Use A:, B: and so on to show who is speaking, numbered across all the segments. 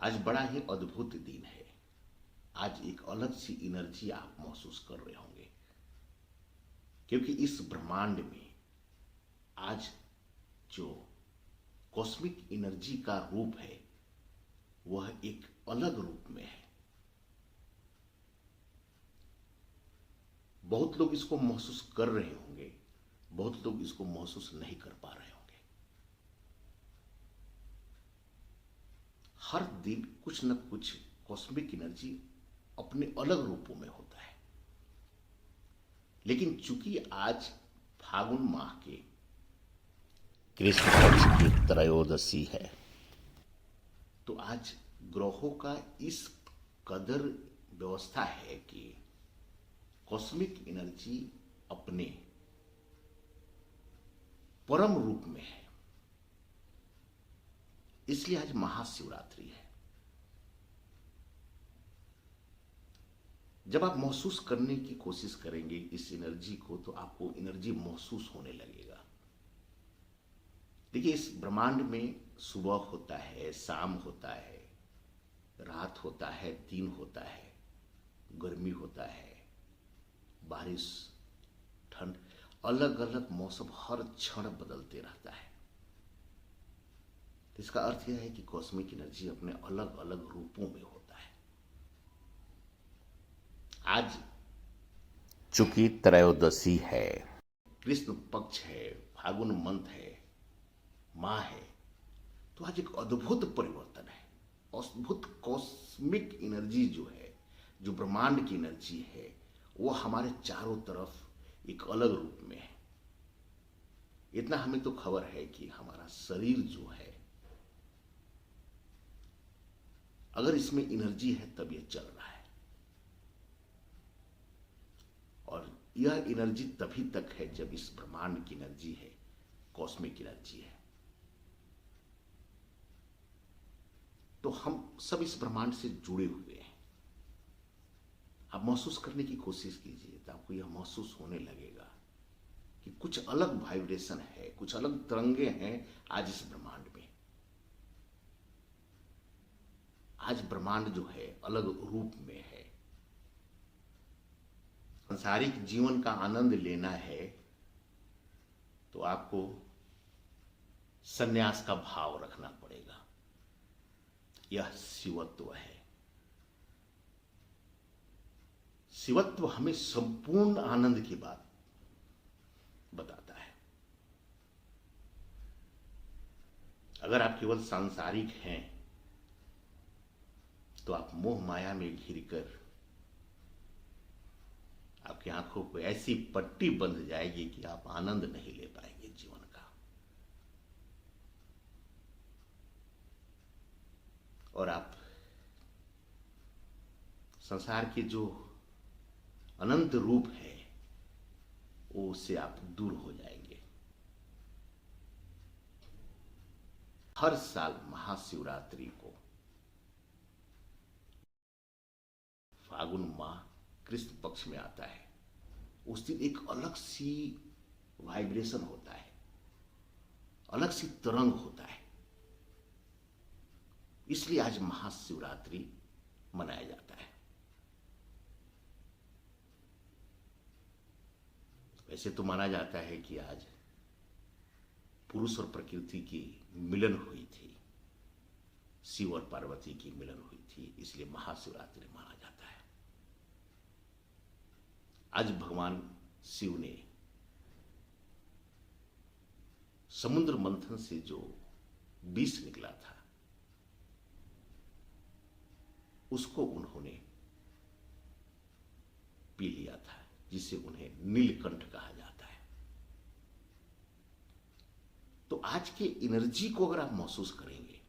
A: आज बड़ा ही अद्भुत दिन है। आज एक अलग सी एनर्जी आप महसूस कर रहे होंगे, क्योंकि इस ब्रह्मांड में आज जो कॉस्मिक एनर्जी का रूप है वह एक अलग रूप में है। बहुत लोग इसको महसूस कर रहे होंगे, बहुत लोग इसको महसूस नहीं कर पा रहे होंगे। हर दिन कुछ न कुछ कॉस्मिक एनर्जी अपने अलग रूपों में होता है, लेकिन चूंकि आज फागुन माह के कृष्ण पक्ष की त्रयोदशी है, तो आज ग्रहों का इस कदर व्यवस्था है कि कॉस्मिक एनर्जी अपने परम रूप में है। इसलिए आज महाशिवरात्रि है। जब आप महसूस करने की कोशिश करेंगे इस एनर्जी को, तो आपको एनर्जी महसूस होने लगेगा। देखिए, इस ब्रह्मांड में सुबह होता है, शाम होता है, रात होता है, दिन होता है, गर्मी होता है, बारिश, ठंड, अलग अलग मौसम हर क्षण बदलते रहता है। तो इसका अर्थ यह है कि कॉस्मिक एनर्जी अपने अलग अलग रूपों में होता है। आज चूंकि त्रयोदशी है, कृष्ण पक्ष है, फागुन मंथ है, माह है, तो आज एक अद्भुत परिवर्तन है। अद्भुत कॉस्मिक एनर्जी जो है, जो ब्रह्मांड की एनर्जी है, वो हमारे चारों तरफ एक अलग रूप में है। इतना हमें तो खबर है कि हमारा शरीर जो है, अगर इसमें एनर्जी है तब ये चल रहा है, और यह एनर्जी तभी तक है जब इस ब्रह्मांड की एनर्जी है, कॉस्मिक एनर्जी है। तो हम सब इस ब्रह्मांड से जुड़े हुए हैं। आप महसूस करने की कोशिश कीजिए तो आपको यह महसूस होने लगेगा कि कुछ अलग वाइब्रेशन है, कुछ अलग तरंगे हैं आज इस ब्रह्मांड में। आज ब्रह्मांड जो है अलग रूप में है। सांसारिक जीवन का आनंद लेना है तो आपको संन्यास का भाव रखना पड़ेगा। यह शिवत्व है। शिवत्व हमें संपूर्ण आनंद की बात बताता है। अगर आप केवल सांसारिक हैं तो आप मोह माया में घिरकर आपकी आंखों को ऐसी पट्टी बंध जाएगी कि आप आनंद नहीं ले पाएंगे जीवन का। और आप संसार के जो अनंत रूप है वो उससे आप दूर हो जाएंगे। हर साल महाशिवरात्रि को फागुन माह कृष्ण पक्ष में आता है। उस दिन एक अलग सी वाइब्रेशन होता है, अलग सी तरंग होता है। इसलिए आज महाशिवरात्रि मनाया जाता है। वैसे तो माना जाता है कि आज पुरुष और प्रकृति की मिलन हुई थी, शिव और पार्वती की मिलन हुई थी, इसलिए महाशिवरात्रि माना जाता है। आज भगवान शिव ने समुद्र मंथन से जो विष निकला था उसको उन्होंने पी लिया था, जिसे उन्हें नीलकंठ कहा जाता है। तो आज के एनर्जी को अगर आप महसूस करेंगे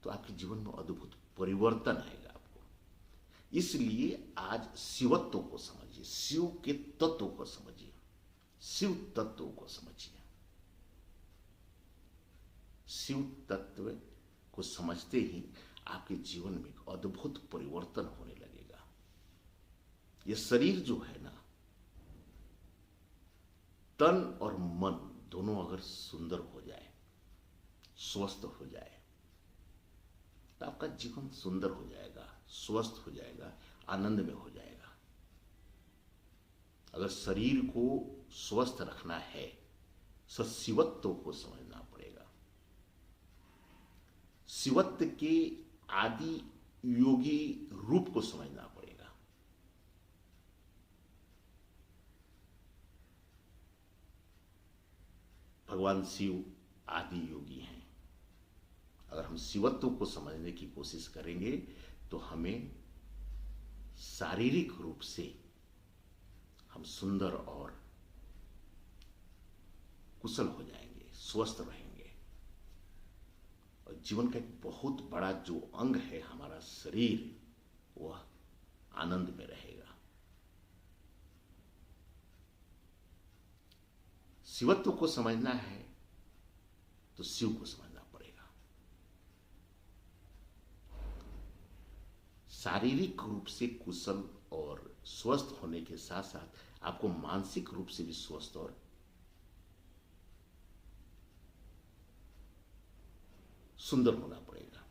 A: तो आपके जीवन में अद्भुत परिवर्तन आएगा आपको। इसलिए आज शिवत्व को समझिए, शिव के तत्व को समझिए, शिव तत्व को समझिए। शिव तत्व को समझते ही आपके जीवन में एक अद्भुत परिवर्तन होने लगेगा। यह शरीर जो है ना, तन और मन दोनों अगर सुंदर हो जाए स्वस्थ हो जाए तो आपका जीवन सुंदर हो जाएगा, स्वस्थ हो जाएगा, आनंद में हो जाएगा। अगर शरीर को स्वस्थ रखना है तो शिवत्व को समझना पड़ेगा। शिवत्व के आदि योगी रूप को समझना पड़ेगा। भगवान शिव आदि योगी हैं। अगर हम शिवत्व को समझने की कोशिश करेंगे तो हमें शारीरिक रूप से हम सुंदर और कुशल हो जाएंगे, स्वस्थ रहेंगे। और जीवन का एक बहुत बड़ा जो अंग है हमारा शरीर, वह आनंद में रहेगा। शिवत्व को समझना है तो शिव को समझना पड़ेगा। शारीरिक रूप से कुशल और स्वस्थ होने के साथ साथ आपको मानसिक रूप से भी स्वस्थ और सुंदर होना पड़ेगा।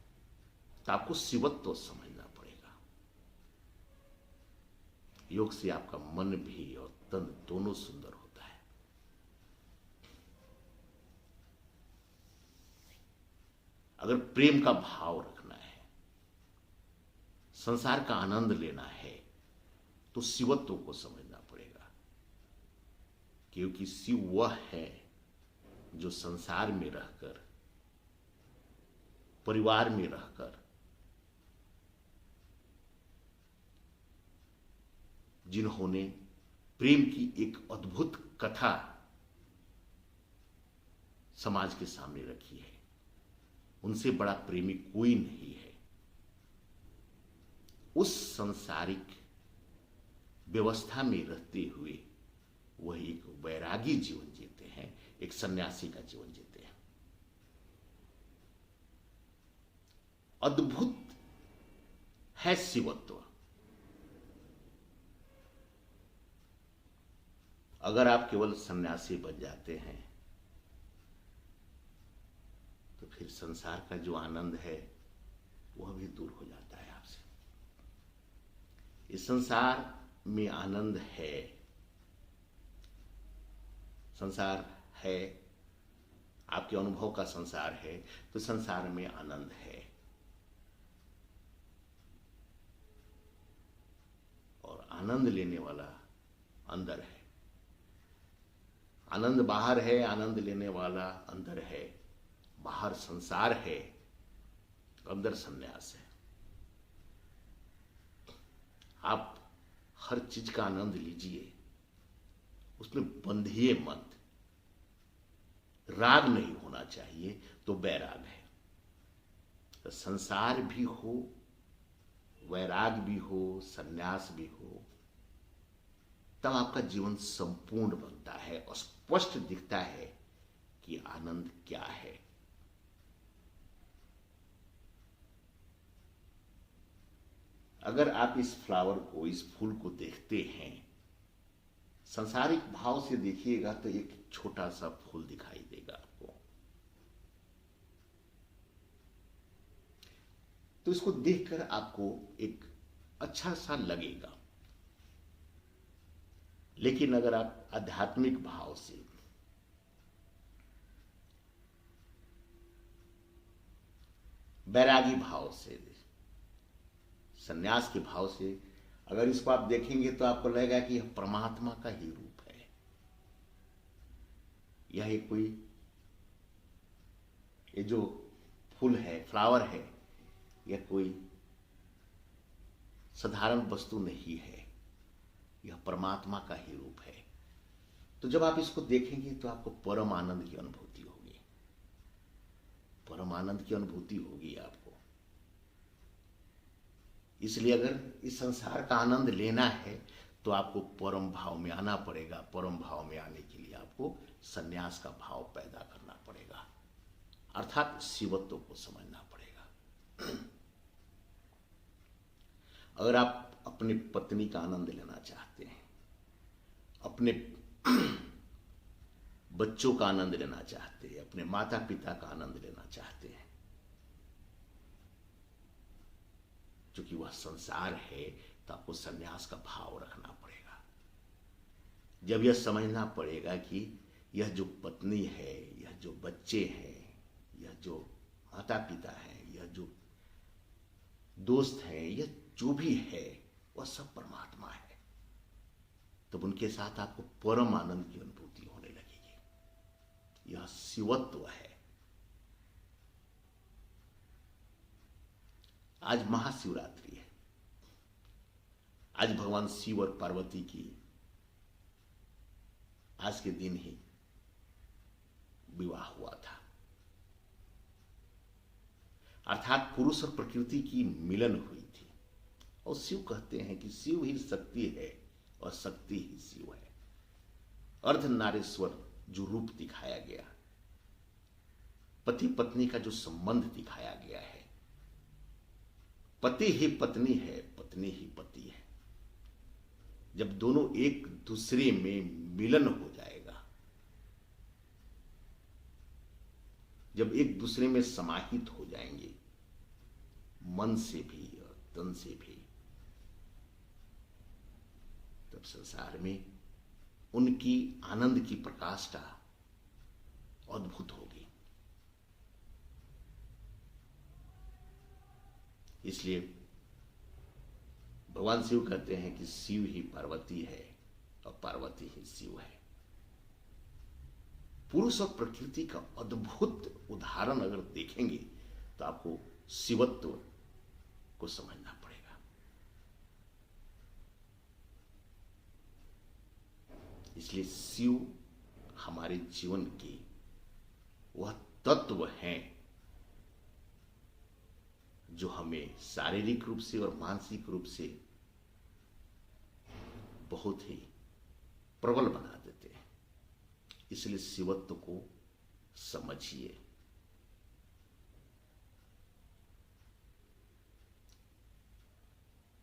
A: तो आपको शिवत्व समझना पड़ेगा। योग से आपका मन भी और तन दोनों सुंदर होता है। अगर प्रेम का भाव रखना है, संसार का आनंद लेना है, तो शिवत्व को समझना पड़ेगा। क्योंकि शिव वह है जो संसार में रहकर, परिवार में रहकर, जिन्होंने प्रेम की एक अद्भुत कथा समाज के सामने रखी है, उनसे बड़ा प्रेमी कोई नहीं है। उस सांसारिक व्यवस्था में रहते हुए वह एक वैरागी जीवन जीते हैं, एक सन्यासी का जीवन जीते हैं। अद्भुत है शिवत्व। अगर आप केवल सन्यासी बन जाते हैं तो फिर संसार का जो आनंद है वह भी दूर हो जाता है आपसे। इस संसार में आनंद है, संसार है, आपके अनुभव का संसार है, तो संसार में आनंद है। और आनंद लेने वाला अंदर है। आनंद बाहर है, आनंद लेने वाला अंदर है। बाहर संसार है, अंदर संन्यास है। आप हर चीज का आनंद लीजिए, उसमें बंधिए मत। राग नहीं होना चाहिए तो वैराग है। तो संसार भी हो, वैराग भी हो, संन्यास भी हो, तब आपका जीवन संपूर्ण बनता है और स्पष्ट दिखता है कि आनंद क्या है। अगर आप इस फ्लावर को, इस फूल को देखते हैं, सांसारिक भाव से देखिएगा तो एक छोटा सा फूल दिखाई देगा आपको। तो इसको देखकर आपको एक अच्छा सा लगेगा। लेकिन अगर आप आध्यात्मिक भाव से, वैरागी भाव से, सन्यास के भाव से अगर इसको आप देखेंगे तो आपको लगेगा कि यह परमात्मा का ही रूप है। यह एक कोई, ये जो फूल है, फ्लावर है, यह कोई साधारण वस्तु नहीं है, यह परमात्मा का ही रूप है। तो जब आप इसको देखेंगे तो आपको परम आनंद की अनुभूति होगी, परम आनंद की अनुभूति होगी आपको। इसलिए अगर इस संसार का आनंद लेना है तो आपको परम भाव में आना पड़ेगा। परम भाव में आने के लिए आपको सन्यास का भाव पैदा करना पड़ेगा, अर्थात शिवत्व को समझना पड़ेगा। अगर आप अपनी पत्नी का आनंद लेना चाहते हैं, अपने बच्चों का आनंद लेना चाहते हैं, अपने माता पिता का आनंद लेना चाहते हैं। क्योंकि वह संसार है तो आपको संन्यास का भाव रखना पड़ेगा। जब यह समझना पड़ेगा कि यह जो पत्नी है, यह जो बच्चे हैं, यह जो माता पिता हैं, यह जो दोस्त हैं, यह जो भी है वह सब परमात्मा है, तब उनके साथ आपको परम आनंद की अनुभूति होने लगेगी। यह शिवत्व है। आज महाशिवरात्रि है। आज भगवान शिव और पार्वती की आज के दिन ही विवाह हुआ था। अर्थात पुरुष और प्रकृति की मिलन हुई थी। और शिव कहते हैं कि शिव ही शक्ति है और शक्ति ही शिव है। अर्धनारीश्वर जो रूप दिखाया गया, पति पत्नी का जो संबंध दिखाया गया है, पति ही पत्नी है, पत्नी ही पति है। जब दोनों एक दूसरे में मिलन हो जाएगा, जब एक दूसरे में समाहित हो जाएंगे, मन से भी और तन से भी, तब संसार में उनकी आनंद की प्रकाष्ठा अद्भुत होगी। इसलिए भगवान शिव कहते हैं कि शिव ही पार्वती है और पार्वती ही शिव है। पुरुष और प्रकृति का अद्भुत उदाहरण अगर देखेंगे तो आपको शिवत्व को समझना पड़ेगा। इसलिए शिव हमारे जीवन के वह तत्व हैं जो हमें शारीरिक रूप से और मानसिक रूप से बहुत ही प्रबल बना देते हैं। इसलिए शिवत्व को समझिए।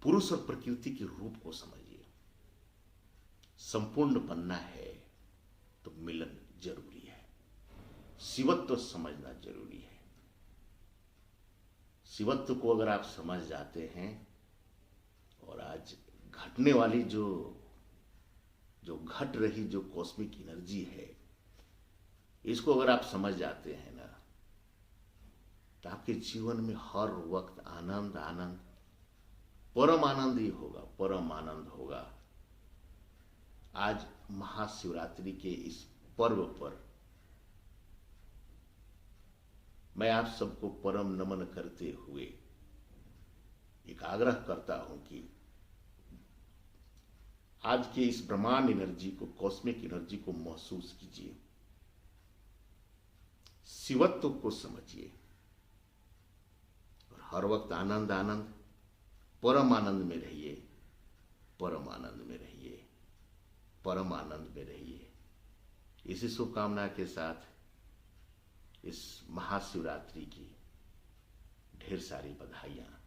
A: पुरुष और प्रकृति के रूप को समझिए। संपूर्ण बनना है तो मिलन जरूरी है। शिवत्व समझना जरूरी है। शिवत्व को अगर आप समझ जाते हैं और आज घटने वाली जो घट रही जो कॉस्मिक एनर्जी है, इसको अगर आप समझ जाते हैं ना, तो आपके जीवन में हर वक्त आनंद आनंद, परम आनंद ही होगा, परम आनंद होगा। आज महाशिवरात्रि के इस पर्व पर मैं आप सबको परम नमन करते हुए एक आग्रह करता हूं कि आज के इस ब्रह्मांड एनर्जी को, कॉस्मिक एनर्जी को महसूस कीजिए, शिवत्व को समझिए और हर वक्त आनंद आनंद, परम आनंद में रहिए, परम आनंद में रहिए, परम आनंद में रहिए। इसी शुभकामना के साथ इस महाशिवरात्रि की ढेर सारी बधाइयां।